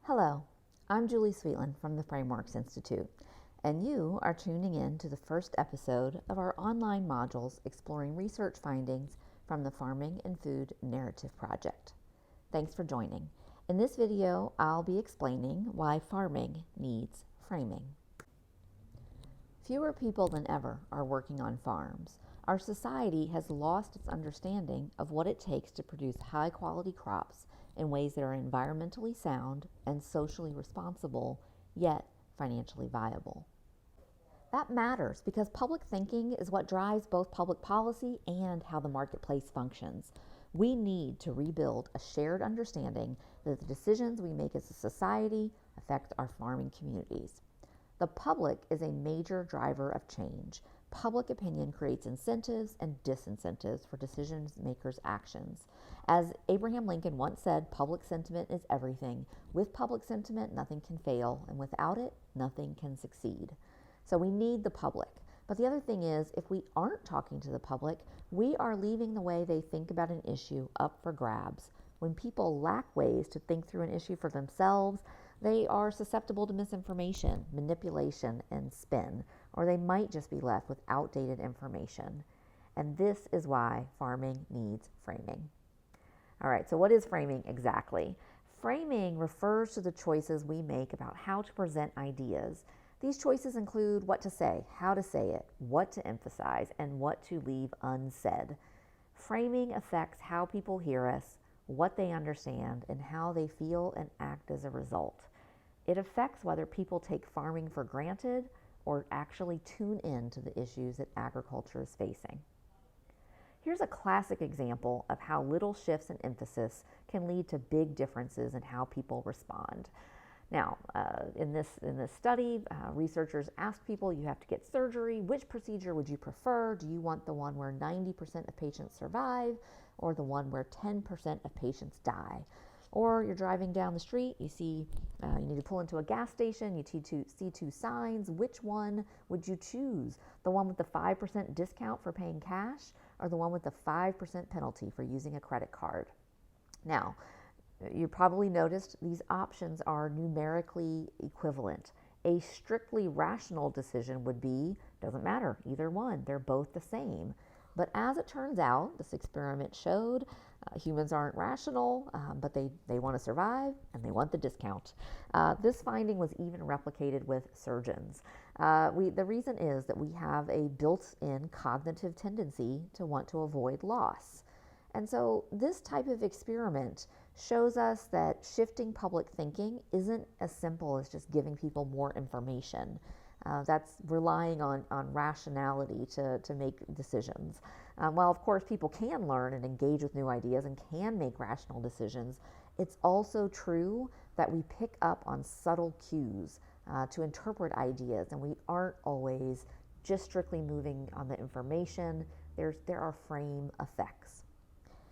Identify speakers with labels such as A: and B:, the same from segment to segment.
A: Hello, I'm Julie Sweetland from the Frameworks Institute, and you are tuning in to the first episode of our online modules exploring research findings from the Farming and Food Narrative Project. Thanks for joining. In this video, I'll be explaining why farming needs framing. Fewer people than ever are working on farms. Our society has lost its understanding of what it takes to produce high-quality crops in ways that are environmentally sound and socially responsible, yet financially viable. That matters because public thinking is what drives both public policy and how the marketplace functions. We need to rebuild a shared understanding that the decisions we make as a society affect our farming communities. The public is a major driver of change. Public opinion creates incentives and disincentives for decision makers' actions. As Abraham Lincoln once said, public sentiment is everything. With public sentiment, nothing can fail, and without it, nothing can succeed. So we need the public. But the other thing is, if we aren't talking to the public, we are leaving the way they think about an issue up for grabs. When people lack ways to think through an issue for themselves, they are susceptible to misinformation, manipulation, and spin, or they might just be left with outdated information. And this is why farming needs framing. All right, so what is framing exactly? Framing refers to the choices we make about how to present ideas. These choices include what to say, how to say it, what to emphasize, and what to leave unsaid. Framing affects how people hear us, what they understand, and how they feel and act as a result. It affects whether people take farming for granted or actually tune in to the issues that agriculture is facing. Here's a classic example of how little shifts in emphasis can lead to big differences in how people respond. Now, in this study, researchers asked people, you have to get surgery. Which procedure would you prefer? Do you want the one where 90% of patients survive or the one where 10% of patients die? Or you're driving down the street, you see you need to pull into a gas station, you see two signs. Which one would you choose? The one with the 5% discount for paying cash or the one with the 5% penalty for using a credit card? Now, you probably noticed these options are numerically equivalent. A strictly rational decision would be, doesn't matter, either one, they're both the same. But as it turns out, this experiment showed humans aren't rational, but they want to survive and they want the discount. This finding was even replicated with surgeons. The reason is that we have a built-in cognitive tendency to want to avoid loss. And so this type of experiment shows us that shifting public thinking isn't as simple as just giving people more information. That's relying on rationality to make decisions. While of course people can learn and engage with new ideas and can make rational decisions, it's also true that we pick up on subtle cues to interpret ideas, and we aren't always just strictly moving on the information. There are frame effects.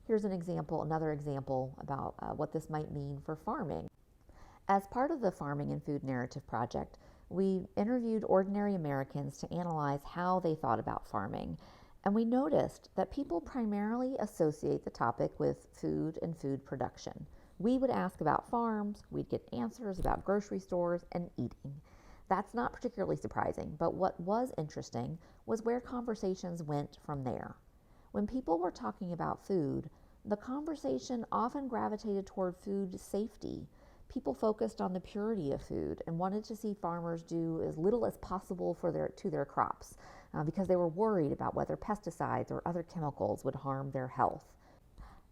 A: Here's another example about what this might mean for farming. As part of the Farming and Food Narrative Project, we interviewed ordinary Americans to analyze how they thought about farming, and we noticed that people primarily associate the topic with food and food production. We would ask about farms, we'd get answers about grocery stores and eating. That's not particularly surprising, but what was interesting was where conversations went from there. When people were talking about food, the conversation often gravitated toward food safety. People focused on the purity of food and wanted to see farmers do as little as possible to their crops because they were worried about whether pesticides or other chemicals would harm their health.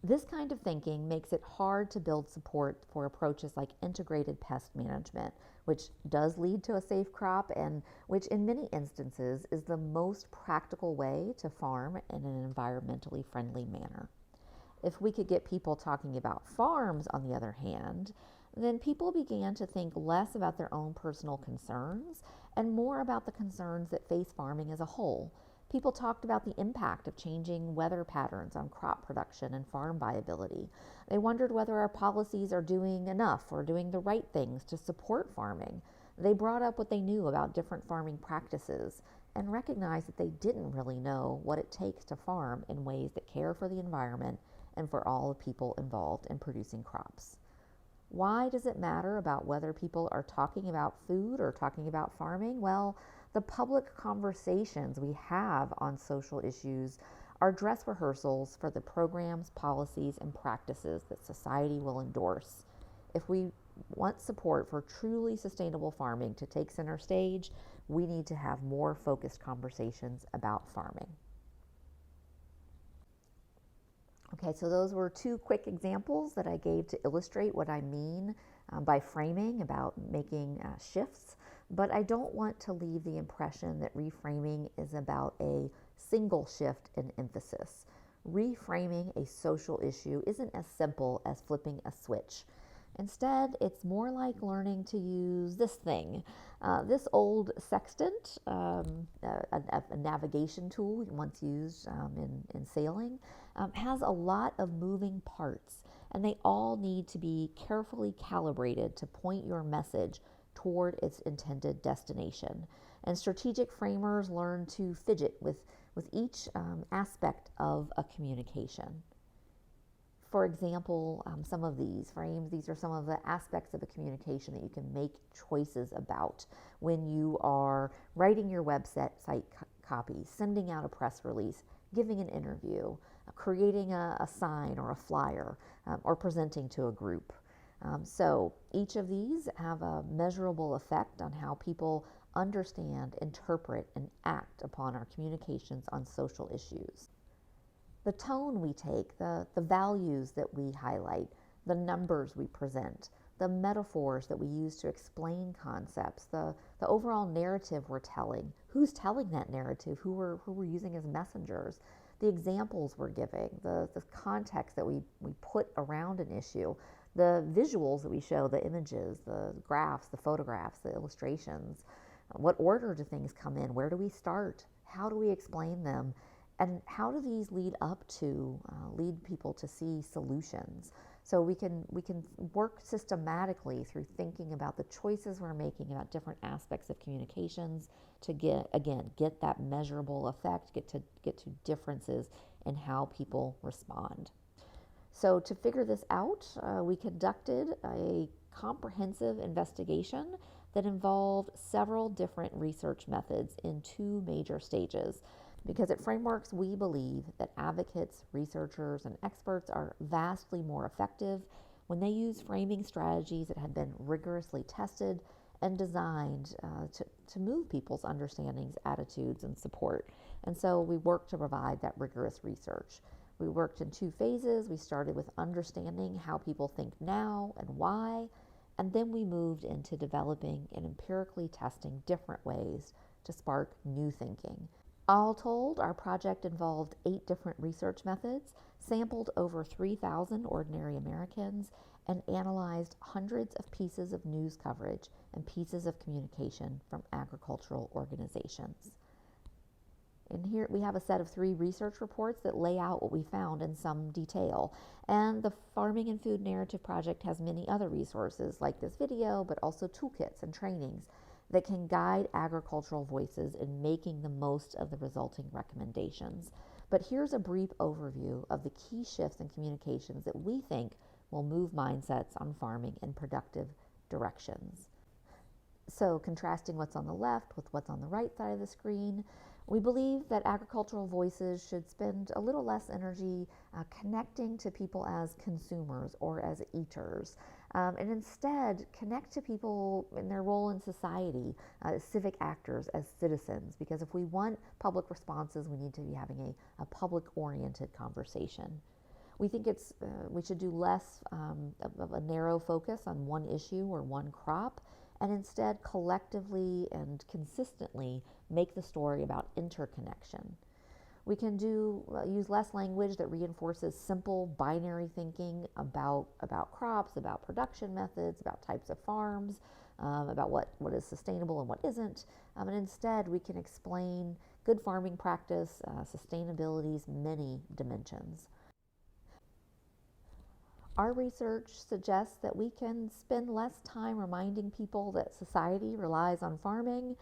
A: This kind of thinking makes it hard to build support for approaches like integrated pest management, which does lead to a safe crop and which in many instances is the most practical way to farm in an environmentally friendly manner. If we could get people talking about farms, on the other hand, then people began to think less about their own personal concerns and more about the concerns that face farming as a whole. People talked about the impact of changing weather patterns on crop production and farm viability. They wondered whether our policies are doing enough or doing the right things to support farming. They brought up what they knew about different farming practices and recognized that they didn't really know what it takes to farm in ways that care for the environment and for all the people involved in producing crops. Why does it matter about whether people are talking about food or talking about farming? Well, the public conversations we have on social issues are dress rehearsals for the programs, policies, and practices that society will endorse. If we want support for truly sustainable farming to take center stage, we need to have more focused conversations about farming. Okay, so those were two quick examples that I gave to illustrate what I mean by framing about making shifts, but I don't want to leave the impression that reframing is about a single shift in emphasis. Reframing a social issue isn't as simple as flipping a switch. Instead, it's more like learning to use this thing. This old sextant, a navigation tool once used in sailing, has a lot of moving parts, and they all need to be carefully calibrated to point your message toward its intended destination. And strategic framers learn to fidget with each aspect of a communication. For example, some of these frames, these are some of the aspects of a communication that you can make choices about when you are writing your website copy, sending out a press release, giving an interview, creating a sign or a flyer, or presenting to a group. So each of these have a measurable effect on how people understand, interpret, and act upon our communications on social issues. The tone we take, the values that we highlight, the numbers we present, the metaphors that we use to explain concepts, the overall narrative we're telling, who's telling that narrative, who we're using as messengers, the examples we're giving, the context that we put around an issue, the visuals that we show, the images, the graphs, the photographs, the illustrations. What order do things come in? Where do we start? How do we explain them? And how do these lead people to see solutions? So we can work systematically through thinking about the choices we're making about different aspects of communications to get that measurable effect, get to differences in how people respond. So to figure this out, we conducted a comprehensive investigation that involved several different research methods in two major stages. Because at Frameworks, we believe that advocates, researchers, and experts are vastly more effective when they use framing strategies that have been rigorously tested and designed to move people's understandings, attitudes, and support. And so we worked to provide that rigorous research. We worked in two phases. We started with understanding how people think now and why, and then we moved into developing and empirically testing different ways to spark new thinking. All told, our project involved 8 different research methods, sampled over 3,000 ordinary Americans, and analyzed hundreds of pieces of news coverage and pieces of communication from agricultural organizations. And here we have a set of 3 research reports that lay out what we found in some detail. And the Farming and Food Narrative Project has many other resources like this video, but also toolkits and trainings that can guide agricultural voices in making the most of the resulting recommendations. But here's a brief overview of the key shifts in communications that we think will move mindsets on farming in productive directions. So contrasting what's on the left with what's on the right side of the screen, we believe that agricultural voices should spend a little less energy connecting to people as consumers or as eaters, and instead connect to people in their role in society, as civic actors, as citizens, because if we want public responses, we need to be having a public-oriented conversation. We think we should do less of a narrow focus on one issue or one crop, and instead collectively and consistently make the story about interconnection. We can use less language that reinforces simple binary thinking about crops, about production methods, about types of farms, about what is sustainable and what isn't. And instead, we can explain good farming practice, sustainability's many dimensions. Our research suggests that we can spend less time reminding people that society relies on farming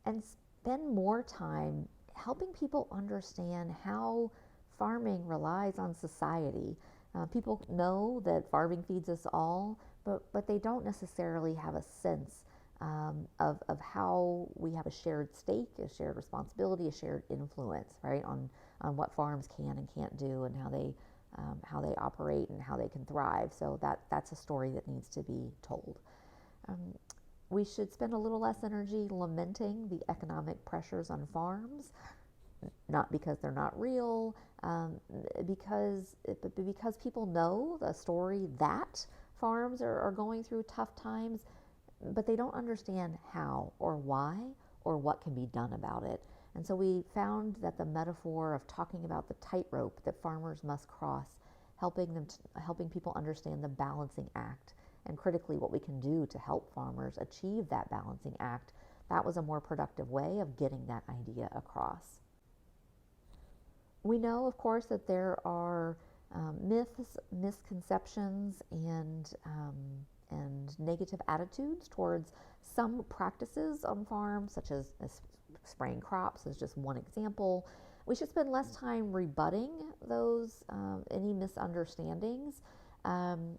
A: and spend more time helping people understand how farming relies on society. People know that farming feeds us all, but they don't necessarily have a sense of how we have a shared stake, a shared responsibility, a shared influence, right, on what farms can and can't do, and how they operate and how they can thrive. So that's a story that needs to be told. Um, we should spend a little less energy lamenting the economic pressures on farms, not because they're not real, because people know the story that farms are going through tough times, but they don't understand how or why or what can be done about it. And so we found that the metaphor of talking about the tightrope that farmers must cross, helping people understand the balancing act, and critically what we can do to help farmers achieve that balancing act, that was a more productive way of getting that idea across. We know, of course, that there are myths, misconceptions, and negative attitudes towards some practices on farms, such as spraying crops is just one example. We should spend less time rebutting those any misunderstandings, and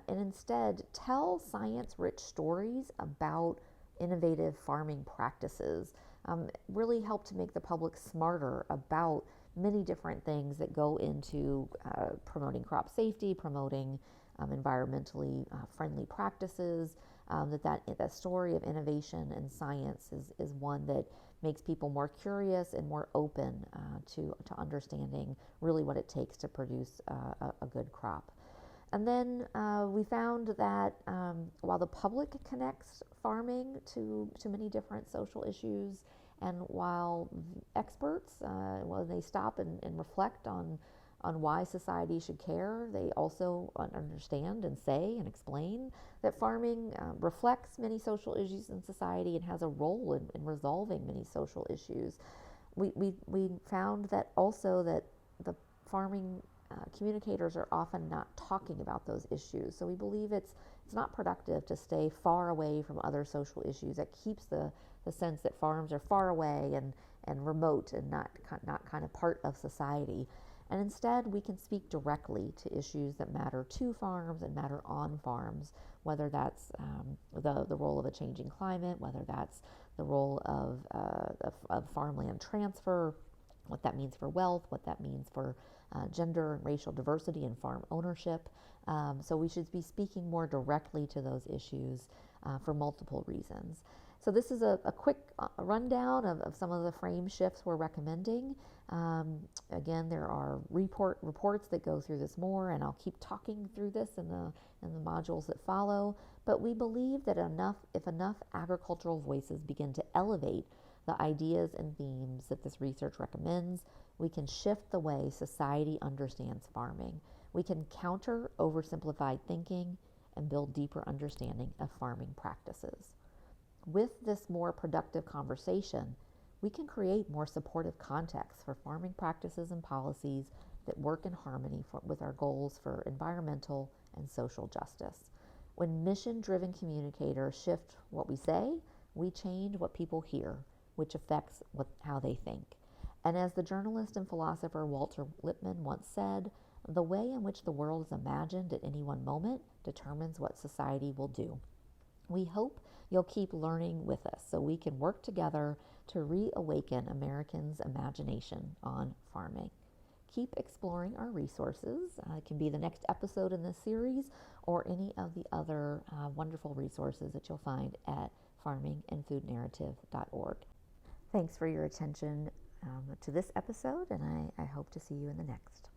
A: instead tell science-rich stories about innovative farming practices. Really help to make the public smarter about many different things that go into promoting crop safety, promoting environmentally friendly practices. That story of innovation and science is one that makes people more curious and more open to understanding really what it takes to produce a good crop. And then we found that while the public connects farming to many different social issues, and while experts, when they stop and reflect on why society should care, they also understand and say and explain that farming reflects many social issues in society and has a role in resolving many social issues. We found that also that the farming communicators are often not talking about those issues. So we believe it's not productive to stay far away from other social issues. That keeps the sense that farms are far away and remote and not kind of part of society. And instead, we can speak directly to issues that matter to farms and matter on farms, whether that's the role of a changing climate, whether that's the role of farmland transfer, what that means for wealth, what that means for gender and racial diversity and farm ownership. So we should be speaking more directly to those issues for multiple reasons. So this is a quick rundown of some of the frame shifts we're recommending. Again, there are reports that go through this more, and I'll keep talking through this in the modules that follow. But we believe that if enough agricultural voices begin to elevate the ideas and themes that this research recommends, we can shift the way society understands farming. We can counter oversimplified thinking and build deeper understanding of farming practices. With this more productive conversation, we can create more supportive context for farming practices and policies that work in harmony with our goals for environmental and social justice. When mission-driven communicators shift what we say, we change what people hear, which affects how they think. And as the journalist and philosopher Walter Lippmann once said, the way in which the world is imagined at any one moment determines what society will do. We hope you'll keep learning with us so we can work together to reawaken Americans' imagination on farming. Keep exploring our resources. It can be the next episode in this series or any of the other wonderful resources that you'll find at farmingandfoodnarrative.org. Thanks for your attention to this episode, and I hope to see you in the next.